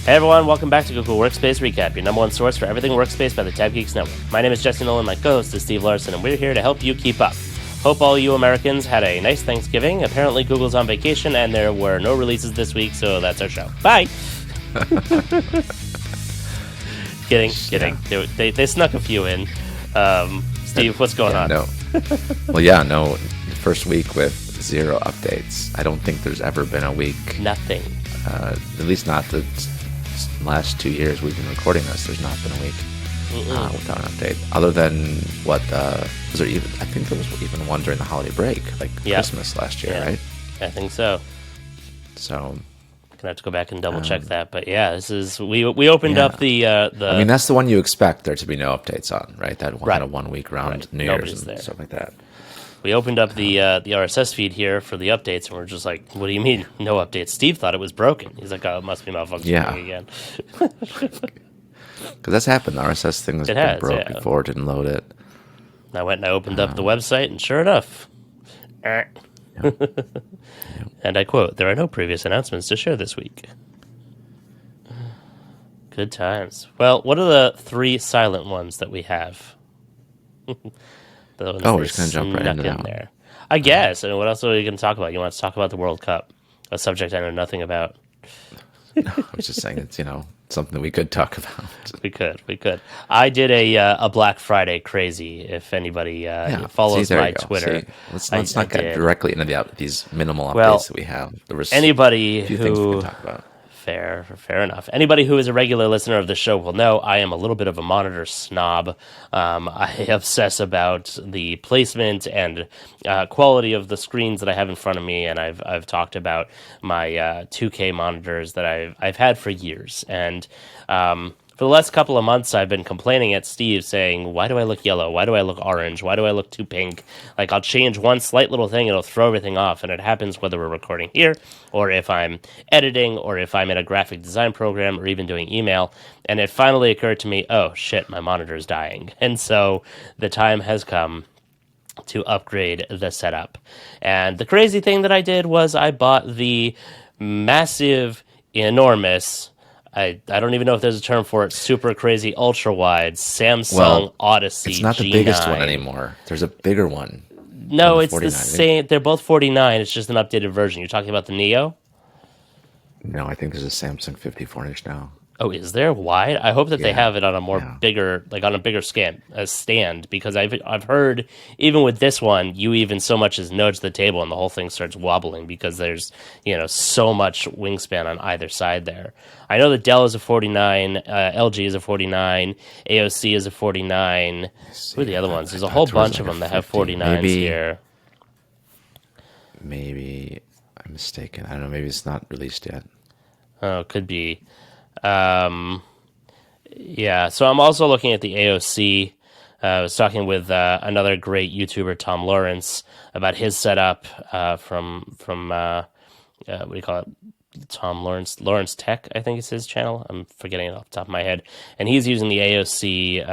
Hey everyone, welcome back to Google Workspace Recap, your number one source for everything Workspace by the tabGeeks Network. My name is Jesse Nolan, my co-host is Steve Larson, and we're here to help you keep up. Hope all you Americans had a nice Thanksgiving. Apparently Google's on vacation and there were no releases this week, so that's our show. Bye! Kidding. Yeah. They snuck a few in. Steve, what's going on? No. First week with 0 updates. I don't think there's ever been a week. Nothing. At least not the last 2 years we've been recording this. There's not been a week without an update. Other than what was there even? I think there was even one during the holiday break, like Christmas last year, right? I think so. So gonna have to go back and double check that, but yeah, this is we opened up the. I mean, that's the one you expect there to be no updates on, right? That one kind of 1 week round New Year's and stuff like that. We opened up the RSS feed here for the updates, and we're just like, what do you mean, no updates? Steve thought it was broken. He's like, oh, it must be malfunctioning again. Because that's happened. The RSS thing has been broke before. It didn't load it. I went and I opened up the website, and sure enough. And I quote, there are no previous announcements to share this week. Good times. Well, what are the 3 silent ones that we have? We're just going to jump right into that there. I guess. I mean, what else are we going to talk about? You want to talk about the World Cup, a subject I know nothing about. No, I was just saying it's, something we could talk about. We could. I did a Black Friday crazy, if anybody follows my Twitter. Let's not get directly into these minimal updates that we have. There was anybody a few things we can talk about. Fair enough. Anybody who is a regular listener of the show will know I am a little bit of a monitor snob. I obsess about the placement and quality of the screens that I have in front of me, and I've talked about my 2K monitors that I've had for years. And for the last couple of months, I've been complaining at Steve, saying, why do I look yellow? Why do I look orange? Why do I look too pink? Like, I'll change one slight little thing, it'll throw everything off, and it happens whether we're recording here, or if I'm editing, or if I'm in a graphic design program, or even doing email. And it finally occurred to me, oh, shit, my monitor's dying. And so the time has come to upgrade the setup. And the crazy thing that I did was I bought the massive, enormous... I don't even know if there's a term for it. Super crazy, ultra wide Samsung Odyssey. It's not the biggest one anymore. There's a bigger one. No, it's the same. They're both 49. It's just an updated version. You're talking about the Neo? No, I think there's a Samsung 54-inch now. Oh, is there wide? I hope that they have it on a bigger, like on a bigger stand, because I've heard even with this one, you even so much as nudge the table and the whole thing starts wobbling because there's so much wingspan on either side there. I know that Dell is a 49, LG is a 49, AOC is a 49. Who are the other ones? There's a whole bunch of them that have 49s here. Maybe I'm mistaken. I don't know. Maybe it's not released yet. Oh, could be. So I'm also looking at the AOC. I was talking with another great YouTuber, Tom Lawrence, about his setup from what do you call it? Tom Lawrence Tech, I think is his channel. I'm forgetting it off the top of my head. And he's using the AOC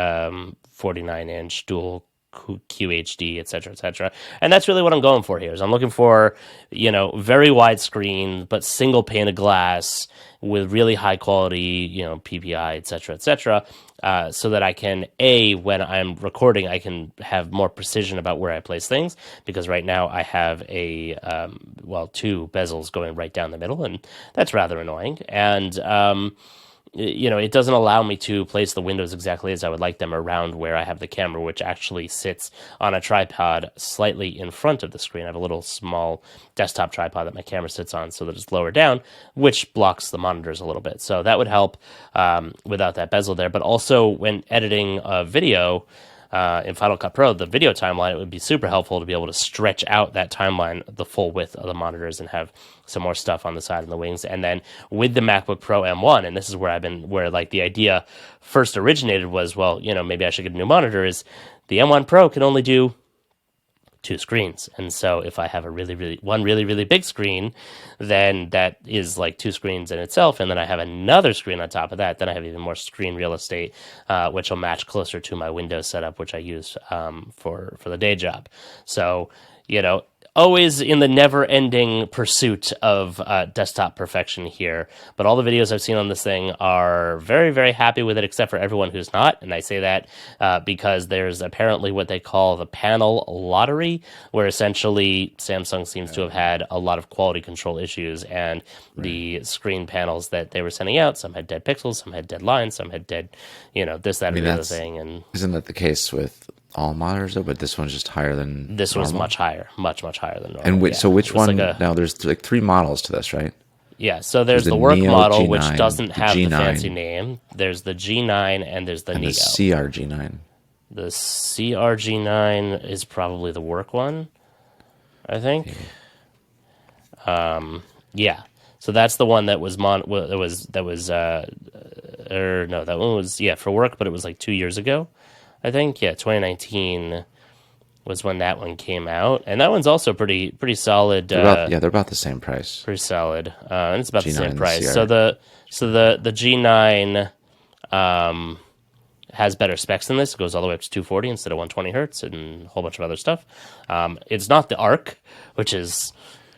49-inch dual QHD, etc. And that's really what I'm going for here. Is I'm looking for, very wide screen, but single pane of glass with really high quality, PPI, etc. So that I can, when I'm recording, I can have more precision about where I place things, because right now I have a, 2 bezels going right down the middle, and that's rather annoying. And, it doesn't allow me to place the windows exactly as I would like them around where I have the camera, which actually sits on a tripod slightly in front of the screen. I have a little small desktop tripod that my camera sits on so that it's lower down, which blocks the monitors a little bit. So that would help without that bezel there. But also when editing a video, in Final Cut Pro, the video timeline, it would be super helpful to be able to stretch out that timeline the full width of the monitors and have some more stuff on the side and the wings. And then with the MacBook Pro M1, and this is where the idea first originated was, maybe I should get a new monitor, is the M1 Pro can only do 2 screens. And so if I have a really big screen, then that is like 2 screens in itself. And then I have another screen on top of that. Then I have even more screen real estate, which will match closer to my Windows setup, which I use for the day job. So, always in the never-ending pursuit of desktop perfection here. But all the videos I've seen on this thing are very, very happy with it, except for everyone who's not. And I say that because there's apparently what they call the panel lottery, where essentially Samsung seems to have had a lot of quality control issues, and the screen panels that they were sending out, some had dead pixels, some had dead lines, some had dead, this, that, or the other thing. And isn't that the case with all monitors though? But this one's just higher than this normal? was much higher, much higher than normal. And so which one? Like now there's like 3 models to this, right? Yeah, so there's the work Neo model, G9, which doesn't have the fancy name. There's the G9 and there's the Neo. The CRG9. The CRG9 is probably the work one, I think. Yeah. So that's the one that was that one was for work, but it was like 2 years ago, I think. Yeah, 2019 was when that one came out, and that one's also pretty solid. They're about the same price. Pretty solid, and it's about the G9 same price. CR. So the G9 has better specs than this. It goes all the way up to 240 instead of 120 hertz, and a whole bunch of other stuff. It's not the Arc, which is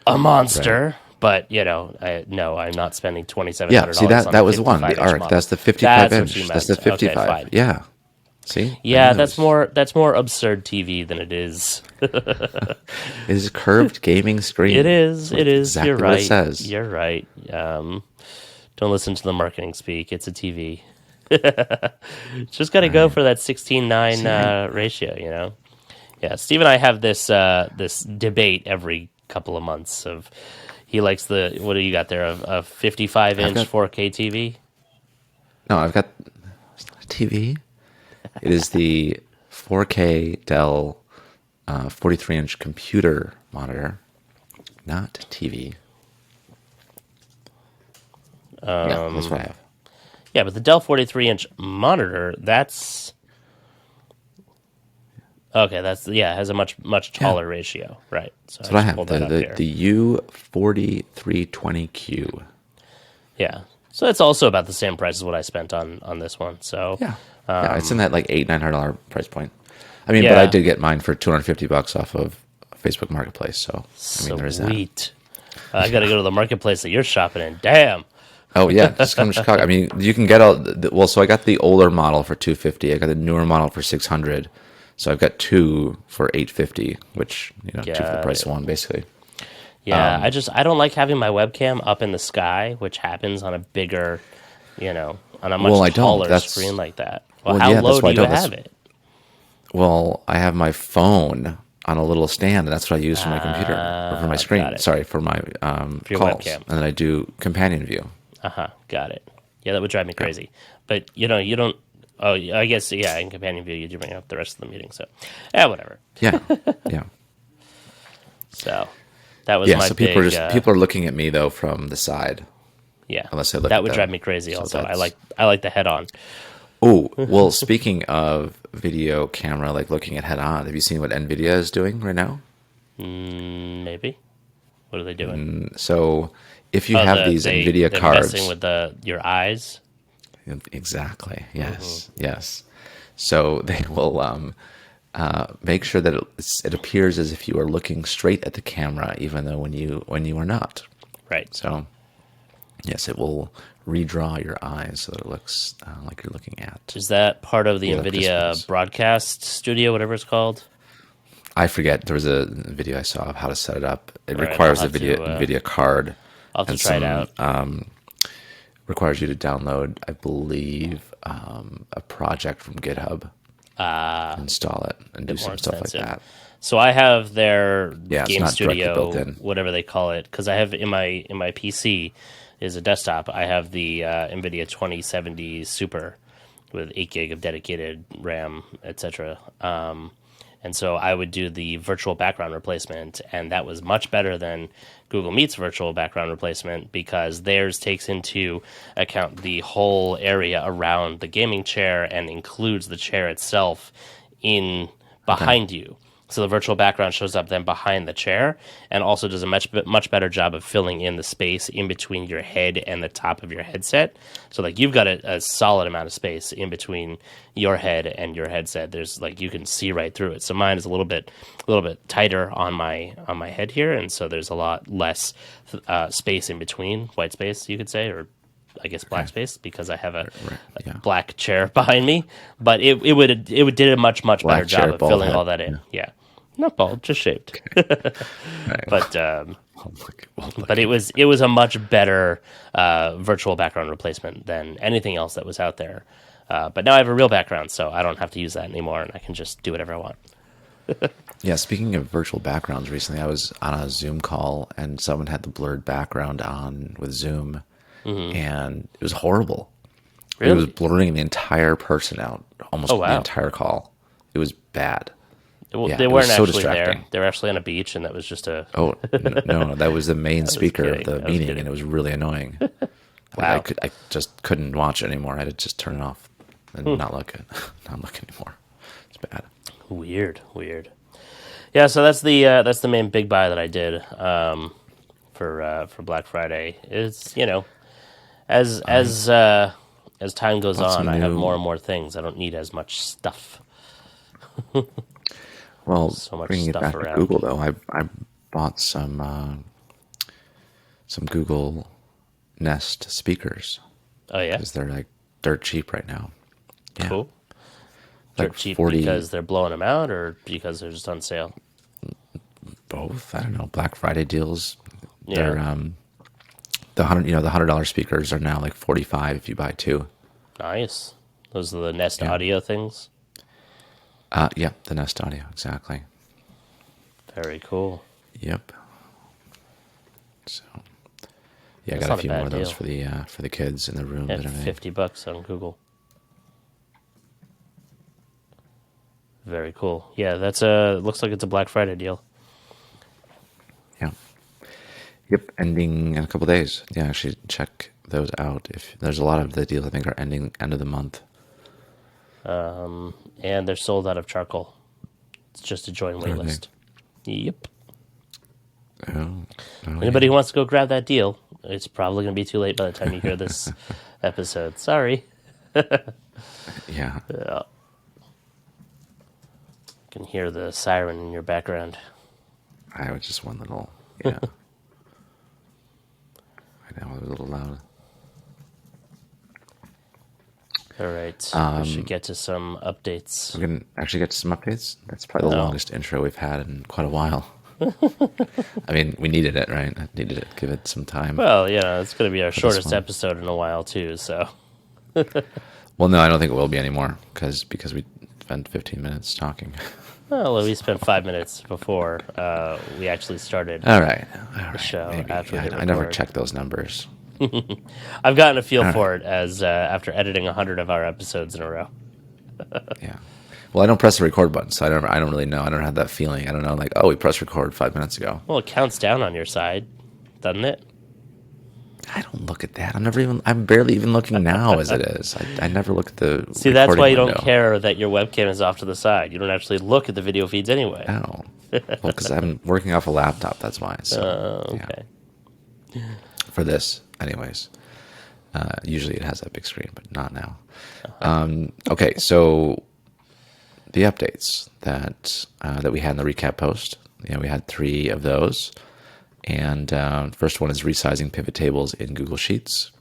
a monster. Right. But I'm not spending $2,700. Yeah, see that was the one, the Arc. That's the 55 inch. That's the 55. Okay, yeah. See? Yeah, that's more absurd TV than it is. It is a curved gaming screen. It is. It is. Exactly You're right. What it says. You're right. Don't listen to the marketing speak. It's a TV. Just got to go for that 16:9 ratio. Yeah, Steve and I have this debate every couple of months of. He likes what do you got there? A 55-inch 4K TV? No, I've got it's not a TV. It is the 4K Dell 43-inch computer monitor, not TV. Yeah, that's what I have. Yeah, but the Dell 43-inch monitor, that's... Okay, has a much taller ratio, right? So that's what I have. The U4320Q. Yeah, so it's also about the same price as what I spent on this one. So yeah, it's in that like $800-900 price point. I mean, but I did get mine for $250 off of Facebook Marketplace. So I mean, there is that. Sweet. I got to go to the marketplace that you're shopping in. Damn. Oh yeah, just come to Chicago. I mean, you can get so I got the older model for $250. I got the newer model for $600. So I've got 2 for $850, which 2 for the price of 1, basically. Yeah, I don't like having my webcam up in the sky, which happens on a bigger, on a much taller screen like that. Well, how low do you have it? Well, I have my phone on a little stand, and that's what I use for my computer or for my screen. Sorry, for my for your calls, webcam. And then I do companion view. Got it. Yeah, that would drive me crazy. But you don't. Oh, I guess, in companion view, you do bring up the rest of the meeting, so, whatever. Yeah. So, that was my people are looking at me, though, from the side. Yeah, unless I look that would drive me crazy also. I like the head-on. Oh, well, speaking of video camera, like looking at head-on, have you seen what NVIDIA is doing right now? Maybe. What are they doing? So, if you have these NVIDIA cards... They're messing with your eyes... Exactly. Yes. Yes. So they will make sure that it appears as if you are looking straight at the camera, even though when you are not. Right. So yes, it will redraw your eyes so that it looks like you're looking at. Is that part of the NVIDIA broadcast studio, whatever it's called? I forget. There was a video I saw of how to set it up. It requires a NVIDIA card. I'll have to try it out. Requires you to download, I believe, a project from GitHub, install it, and do some stuff like that. So I have their game studio, built in. whatever they call it, because I have in my PC is a desktop. I have the NVIDIA 2070 Super with 8 gig of dedicated RAM, etc. And so I would do the virtual background replacement, and that was much better than Google Meet's virtual background replacement because theirs takes into account the whole area around the gaming chair and includes the chair itself in behind you. So the virtual background shows up then behind the chair, and also does a much better job of filling in the space in between your head and the top of your headset. So like you've got a solid amount of space in between your head and your headset. There's like you can see right through it. So mine is a little bit tighter on my head here, and so there's a lot less space in between, white space you could say, or I guess black space, because I have a black chair behind me. But it did a much better job of filling all that in. Yeah. Not bald, just shaved. Right. But it was a much better virtual background replacement than anything else that was out there. But now I have a real background, so I don't have to use that anymore, and I can just do whatever I want. Yeah, speaking of virtual backgrounds, recently I was on a Zoom call, and someone had the blurred background on with Zoom, and it was horrible. Really? It was blurring the entire person out, almost the entire call. It was bad. Well, they weren't actually there. They were actually on a beach, and that was just a... Oh, no, that was the main speaker of the meeting, and it was really annoying. Wow. I just couldn't watch it anymore. I had to just turn it off and not look anymore. It's bad. Weird. Yeah, so that's the main big buy that I did for Black Friday. It's, as time goes on, I have more and more things. I don't need as much stuff. Well, so much bringing it back around. To Google, though, I bought some Google Nest speakers. Oh, yeah? Because they're like dirt cheap right now. Yeah. Cool. Dirt cheap because they're blowing them out, or because they're just on sale? Both. I don't know. Black Friday deals. Yeah. They're the $100 speakers are now like $45 if you buy two. Nice. Those are the Nest Audio things. Yeah, the Nest Audio, exactly. Very cool. Yep. So, yeah, I got a few more of those for the kids in the room. At $50 on Google. Very cool. Yeah, that's looks like it's a Black Friday deal. Yeah. Yep, ending in a couple of days. Yeah, actually check those out. If there's a lot of the deals I think are ending end of the month. And they're sold out of charcoal. It's just a join wait list. Yep. Anybody who wants to go grab that deal, it's probably going to be too late by the time you hear this episode. Sorry. Yeah. You can hear the siren in your background. I was just one little, I know it was a little loud. All right, we should get to some updates. We're going to actually get to some updates? That's probably the longest intro we've had in quite a while. I mean, we needed it, right? I needed it. Give it some time. Well, it's going to be our shortest episode in a while, too, so... Well, no, I don't think it will be anymore, because we spent 15 minutes talking. Well, we spent 5 minutes before we actually started the show. Maybe. After I never check those numbers. I've gotten a feel for it as after editing 100 of our episodes in a row. Yeah. Well, I don't press the record button, so I don't really know. I don't have that feeling. I don't know, like, we pressed record 5 minutes ago. Well, it counts down on your side, doesn't it? I don't look at that. I'm barely even looking now as it is. I never look at the See, that's why you don't care that your webcam is off to the side. You don't actually look at the video feeds anyway. No. Well, because I'm working off a laptop, that's why. So, okay. Yeah. For this, anyways. Usually it has that big screen, but not now. Okay, so the updates that we had in the recap post. We had 3 of those. And first one is resizing pivot tables in Google Sheets.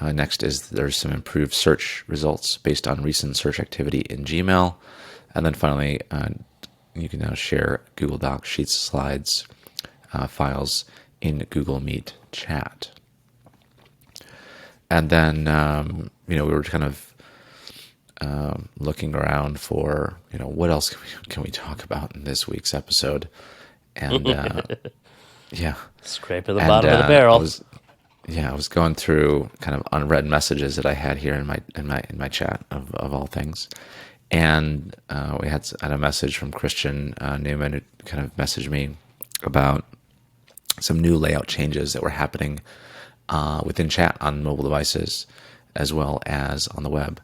Next is there's some improved search results based on recent search activity in Gmail. And then finally, you can now share Google Docs, Sheets, slides, files in Google Meet chat. And then, we were kind of looking around for, what else can we talk about in this week's episode? And yeah, scraping the bottom of the barrel. I was going through kind of unread messages that I had here in my chat of all things, and we had a message from Christian Newman who kind of messaged me about some new layout changes that were happening within chat on mobile devices as well as on the web.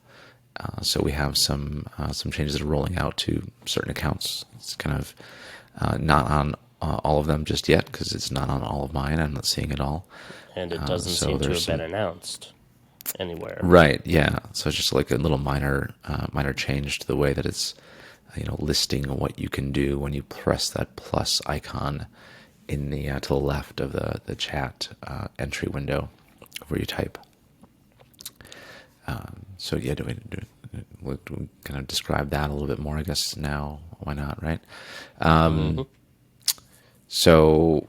So we have some changes that are rolling out to certain accounts. It's kind of not on all of them just yet because it's not on all of mine. I'm not seeing it all. And it doesn't so seem to there's have been announced anywhere. Right, yeah. So it's just like a little minor change to the way that it's listing what you can do when you press that plus icon in the to the left of the chat entry window where you type. So yeah, we'll kind of describe that a little bit more, I guess, now. Why not, right? So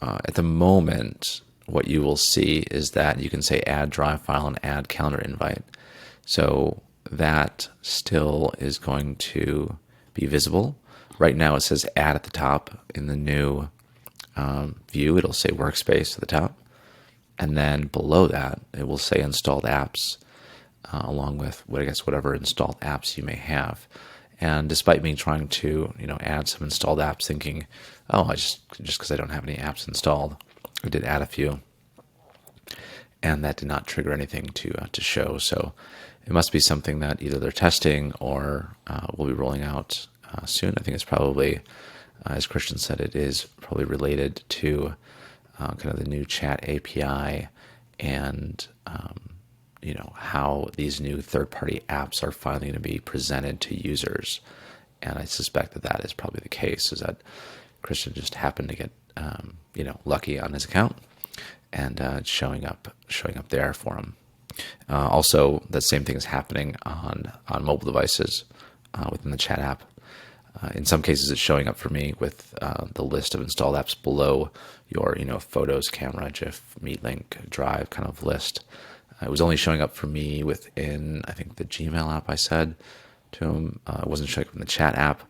at the moment, what you will see is that you can say add drive file and add calendar invite. So that still is going to be visible. Right now it says add at the top. In the new view, it'll say workspace at the top. And then below that, it will say installed apps, along with whatever installed apps you may have. And despite me trying to add some installed apps, thinking, oh, I just because I don't have any apps installed, I did add a few, and that did not trigger anything to show. So it must be something that either they're testing or will be rolling out soon. I think it's probably, as Christian said, it is probably related to kind of the new chat API and how these new third-party apps are finally going to be presented to users. And I suspect that is probably the case, is that Christian just happened to get lucky on his account, and it's showing up there for him. Also, the same thing is happening on mobile devices within the chat app. In some cases, it's showing up for me with the list of installed apps below your photos, camera, GIF, MeetLink, Drive kind of list. It was only showing up for me within, I think, the Gmail app. I said to him it wasn't showing up in the chat app,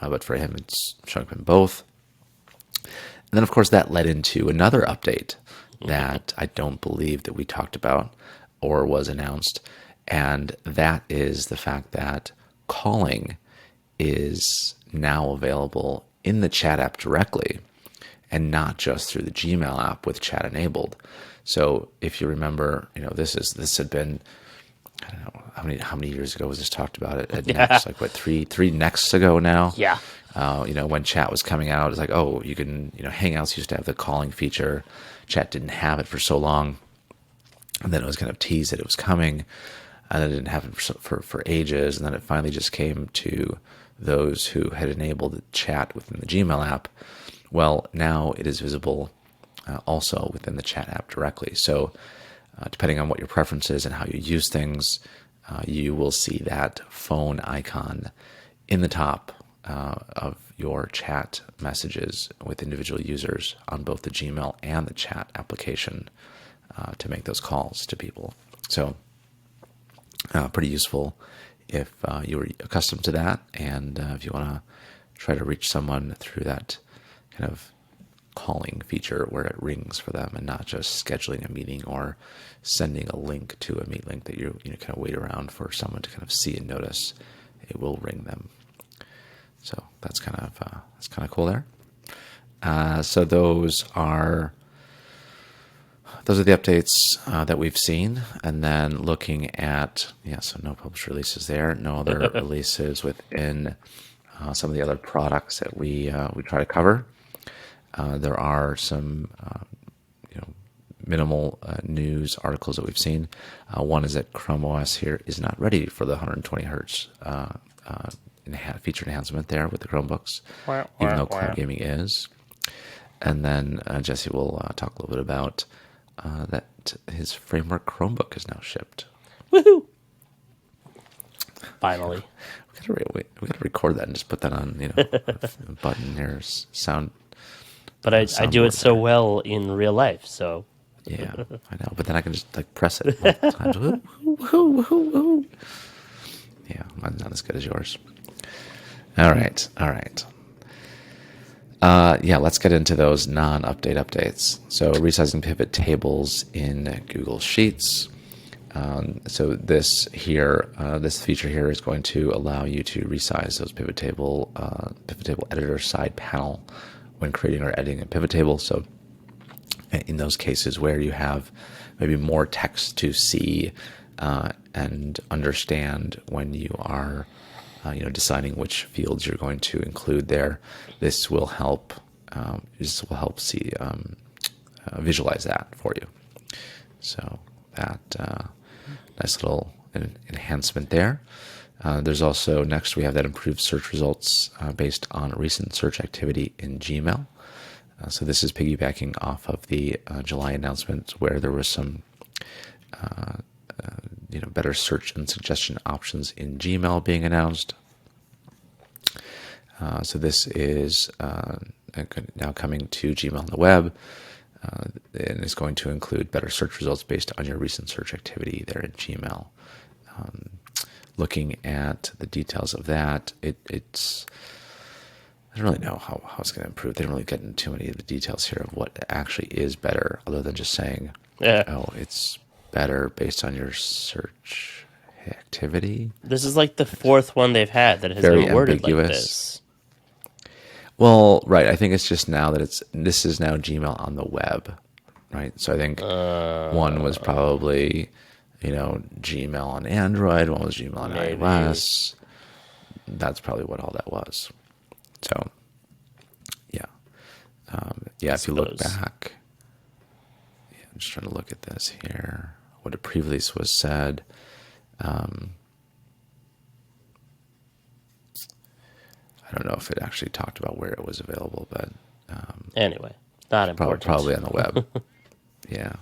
but for him it's showing up in both. And then, of course, that led into another update that I don't believe that we talked about or was announced, and that is the fact that calling is now available in the chat app directly and not just through the Gmail app with chat enabled. So if you remember, this had been, I don't know how many years ago was this talked about at Next, like what, three Nexts ago now? Yeah. When chat was coming out, it's like, oh, you can, Hangouts used to have the calling feature. Chat didn't have it for so long. And then it was kind of teased that it was coming, and then it didn't have it for ages. And then it finally just came to those who had enabled chat within the Gmail app. Well, now it is visible also within the chat app directly. So depending on what your preference is and how you use things, you will see that phone icon in the top of your chat messages with individual users on both the Gmail and the chat application to make those calls to people. So pretty useful if you were accustomed to that, and if you want to try to reach someone through that kind of calling feature where it rings for them and not just scheduling a meeting or sending a link to a meet link that you kind of wait around for someone to kind of see and notice. It will ring them. So that's kind of cool there. So those are the updates that we've seen, and then looking at so no published releases there, no other releases within some of the other products that we try to cover. There are some minimal news articles that we've seen. One is that Chrome OS here is not ready for the 120 hertz feature enhancement there with the Chromebooks, even though cloud gaming is. And then Jesse will talk a little bit about that his framework Chromebook is now shipped. Woohoo! Finally. We gotta record that and just put that on a button here, sound. But I do it so well in real life, so. Yeah, I know. But then I can just press it multiple times. Woo, woo, woo, woo. Yeah, mine's not as good as yours. All right. Let's get into those non-update updates. So resizing pivot tables in Google Sheets. So this feature here is going to allow you to resize those pivot table editor side panel when creating or editing a pivot table. So in those cases where you have maybe more text to see and understand when you are, deciding which fields you're going to include there. This will help. See visualize that for you. So that nice little enhancement there. There's also, next we have that improved search results based on recent search activity in Gmail. So this is piggybacking off of the July announcement where there was some better search and suggestion options in Gmail being announced. So this is now coming to Gmail on the web, and is going to include better search results based on your recent search activity there in Gmail. Looking at the details of that, it's I don't really know how it's going to improve. They don't really get into too many of the details here of what actually is better, other than just saying, oh, it's better based on your search activity. This is like the fourth one they've had that has been worded like this. Well, right. I think it's just now that this is now Gmail on the web, right? So I think one was probably, Gmail on Android. One was Gmail on iOS. That's probably what all that was. So, yeah. If you look back, I'm just trying to look at this here. What it previously was said. I don't know if it actually talked about where it was available, but anyway, not important. Probably on the web. Yeah,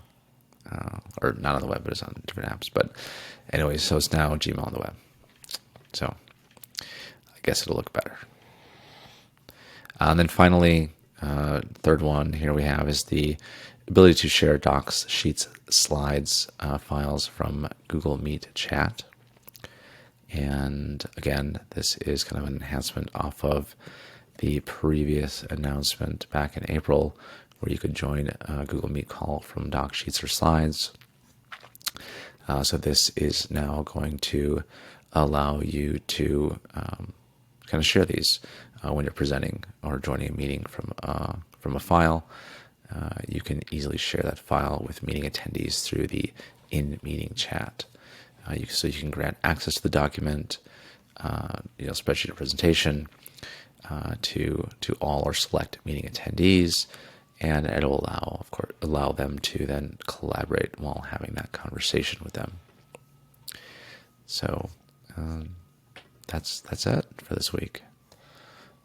or not on the web, but it's on different apps. But anyway, so it's now Gmail on the web. So I guess it'll look better. And then finally, third one here we have is the ability to share docs, sheets, slides, files from Google Meet chat. And again, this is kind of an enhancement off of the previous announcement back in April, where you could join a Google Meet call from docs, sheets, or slides. So this is now going to allow you to kind of share these when you're presenting or joining a meeting from a file. You can easily share that file with meeting attendees through the in-meeting chat. So you can grant access to the document, spreadsheet or presentation, to all or select meeting attendees, and it'll allow them to then collaborate while having that conversation with them. So that's it for this week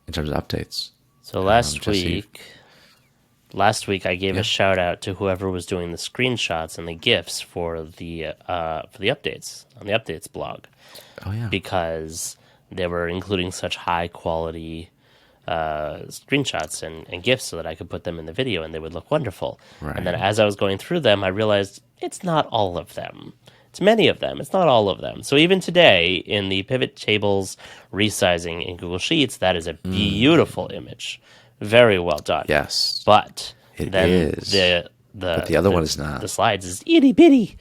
in terms of updates. So last week I gave a shout out to whoever was doing the screenshots and the GIFs for the updates on the updates blog. Oh yeah, because they were including such high quality screenshots and GIFs so that I could put them in the video and they would look wonderful. Right. And then as I was going through them, I realized it's not all of them. It's many of them. It's not all of them. So even today in the pivot tables resizing in Google Sheets, that is a beautiful image. Very well done. Yes. But it then is. But the other one is not. The slides is itty bitty.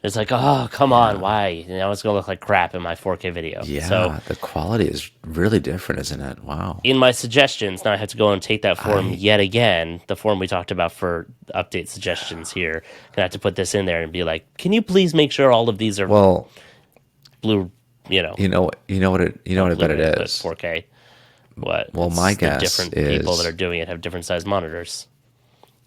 It's like, oh, come on, why? Now it's going to look like crap in my 4K video. Yeah, so, the quality is really different, isn't it? Wow. In my suggestions, now I have to go and take that form yet again, the form we talked about for update suggestions here. I have to put this in there and be like, can you please make sure all of these are blue, You know what I bet it is. 4K. What? Well, my guess different is people that are doing it have different size monitors.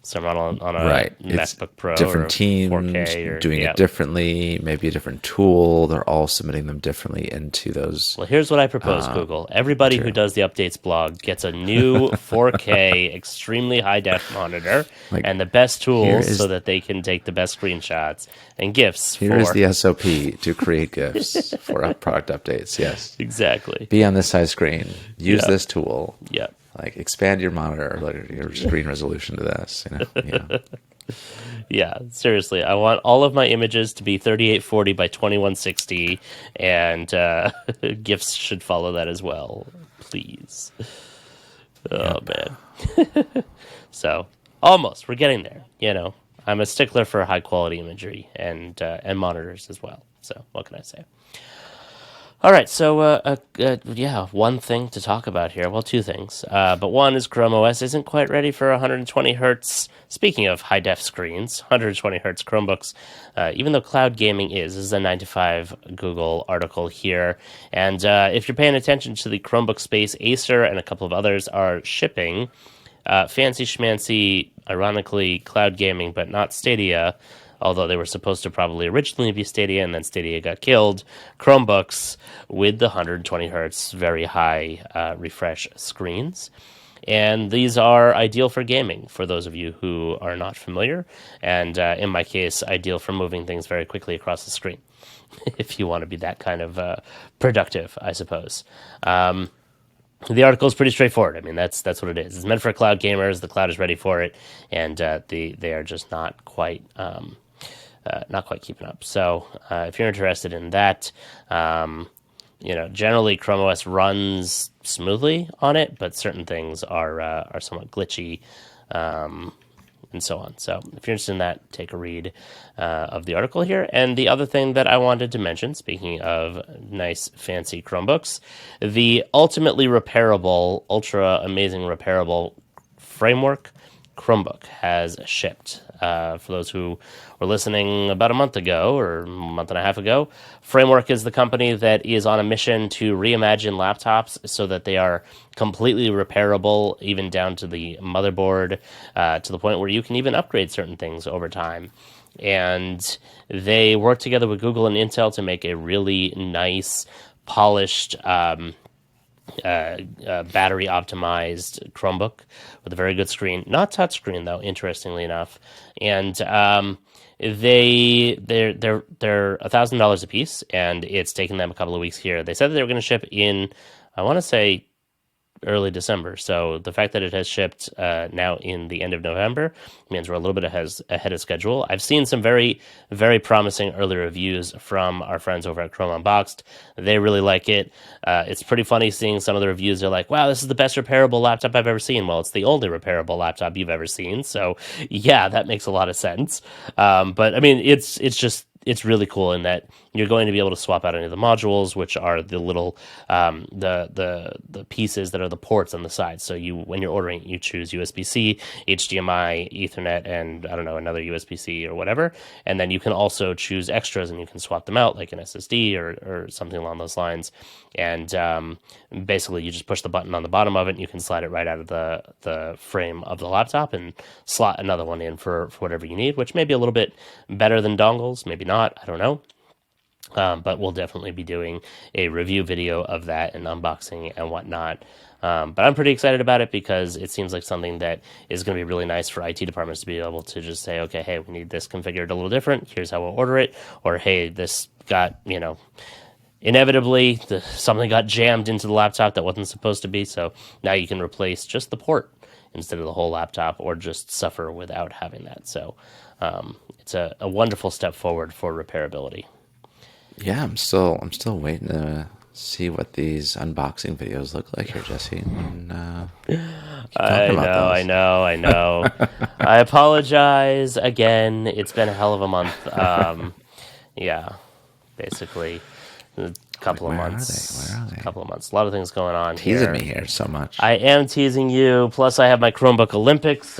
Some on a MacBook Pro, different or teams 4K or, doing it differently. Maybe a different tool. They're all submitting them differently into those. Well, here's what I propose, Google. Everybody who does the updates blog gets a new 4K extremely high def monitor and the best tools so that they can take the best screenshots and GIFs. Here is the SOP to create GIFs for product updates. Yes, exactly. Be on this size screen. Use this tool. Yeah. Like expand your monitor, your screen resolution to this. Yeah, seriously. I want all of my images to be 3840 by 2160, and GIFs should follow that as well, please. Oh man. So almost, we're getting there. I'm a stickler for high quality imagery and monitors as well. So what can I say? All right, so yeah, one thing to talk about here. Well, two things. But one is Chrome OS isn't quite ready for 120 hertz. Speaking of high def screens, 120 hertz Chromebooks, even though cloud gaming is. This is a 9 to 5 Google article here. And if you're paying attention to the Chromebook space, Acer and a couple of others are shipping fancy schmancy, ironically, cloud gaming, but not Stadia, although they were supposed to probably originally be Stadia, and then Stadia got killed, Chromebooks with the 120 hertz, very high refresh screens. And these are ideal for gaming, for those of you who are not familiar, and in my case, ideal for moving things very quickly across the screen, if you want to be that kind of productive, I suppose. The article is pretty straightforward. I mean, that's what it is. It's meant for cloud gamers. The cloud is ready for it, and they are just not quite keeping up. So if you're interested in that, generally Chrome OS runs smoothly on it, but certain things are somewhat glitchy, and so on. So if you're interested in that, take a read of the article here. And the other thing that I wanted to mention, speaking of nice, fancy Chromebooks, the ultimately repairable, ultra amazing repairable framework Chromebook has shipped. For those who were listening about a month ago or a month and a half ago, Framework is the company that is on a mission to reimagine laptops so that they are completely repairable, even down to the motherboard, to the point where you can even upgrade certain things over time. And they work together with Google and Intel to make a really nice, polished, battery optimized Chromebook with a very good screen, not touchscreen though, interestingly enough. And they're $1,000 a piece, and it's taken them a couple of weeks here. They said that they were going to ship in, I want to say, early December. So the fact that it has shipped now in the end of November means we're a little bit ahead of schedule. I've seen some very, very promising early reviews from our friends over at Chrome Unboxed. They really like it. It's pretty funny seeing some of the reviews. They're like, wow, this is the best repairable laptop I've ever seen. Well, it's the only repairable laptop you've ever seen. So yeah, that makes a lot of sense. But I mean, it's really cool in that you're going to be able to swap out any of the modules, which are the little the pieces that are the ports on the side. So when you're ordering, you choose USB-C, HDMI, Ethernet, and I don't know, another USB-C or whatever. And then you can also choose extras, and you can swap them out, like an SSD or something along those lines. And basically, you just push the button on the bottom of it, and you can slide it right out of the frame of the laptop and slot another one in for whatever you need, which may be a little bit better than dongles, maybe not, I don't know. But we'll definitely be doing a review video of that and unboxing and whatnot. But I'm pretty excited about it because it seems like something that is going to be really nice for IT departments to be able to just say, okay, hey, we need this configured a little different. Here's how we'll order it. Or, hey, this got, inevitably something got jammed into the laptop that wasn't supposed to be. So now you can replace just the port instead of the whole laptop, or just suffer without having that. So it's a wonderful step forward for repairability. Yeah, I'm still waiting to see what these unboxing videos look like here, Jesse. And, I know. I apologize again. It's been a hell of a month. Yeah, basically a couple of months. Where are they? A couple of months. A lot of things going on. Teasing me here so much. I am teasing you. Plus, I have my Chromebook Olympics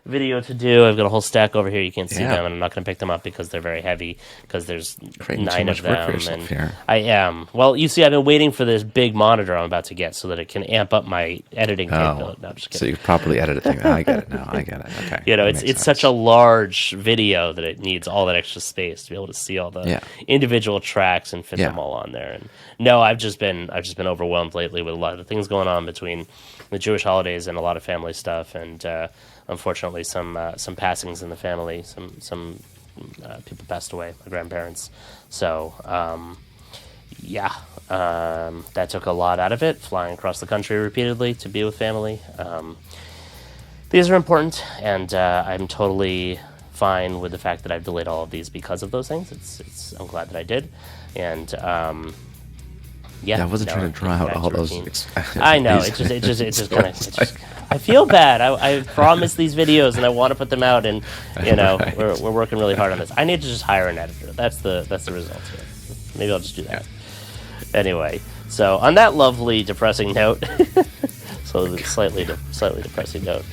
video to do. I've got a whole stack over here. You can't see them, and I'm not going to pick them up because they're very heavy, because there's Creating 9 of them. And here. I am. Well, you see, I've been waiting for this big monitor I'm about to get so that it can amp up my editing capability. No, I'm just kidding. So you properly edited things. I get it now. I get it. Okay. It's such a large video that it needs all that extra space to be able to see all the individual tracks and fit them all on there. And no, I've just been overwhelmed lately with a lot of the things going on between the Jewish holidays and a lot of family stuff, and unfortunately some passings in the family. Some people passed away, my grandparents. So that took a lot out of it, flying across the country repeatedly to be with family. These are important, and I'm totally fine with the fact that I've delayed all of these because of those things. I'm glad that I did, and I wasn't trying to draw out all those. I know it just kind of. I feel bad. I promised these videos and I want to put them out, and we're working really hard on this. I need to just hire an editor. That's the result here. Maybe I'll just do that. Anyway, so on that lovely depressing note, so slightly depressing note.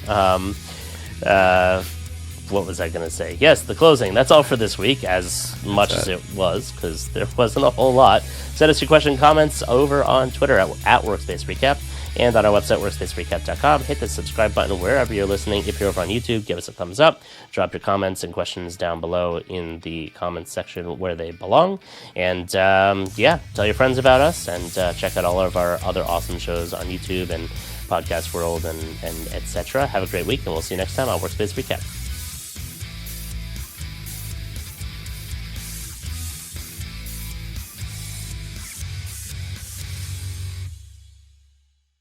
What was I going to say? Yes, the closing. That's all for this week, as much as it was, because there wasn't a whole lot. Send us your question and comments over on Twitter at Workspace Recap and on our website, workspacerecap.com. Hit the subscribe button wherever you're listening. If you're over on YouTube, give us a thumbs up. Drop your comments and questions down below in the comments section where they belong. And tell your friends about us, and check out all of our other awesome shows on YouTube and Podcast World and etc. Have a great week, and we'll see you next time on Workspace Recap.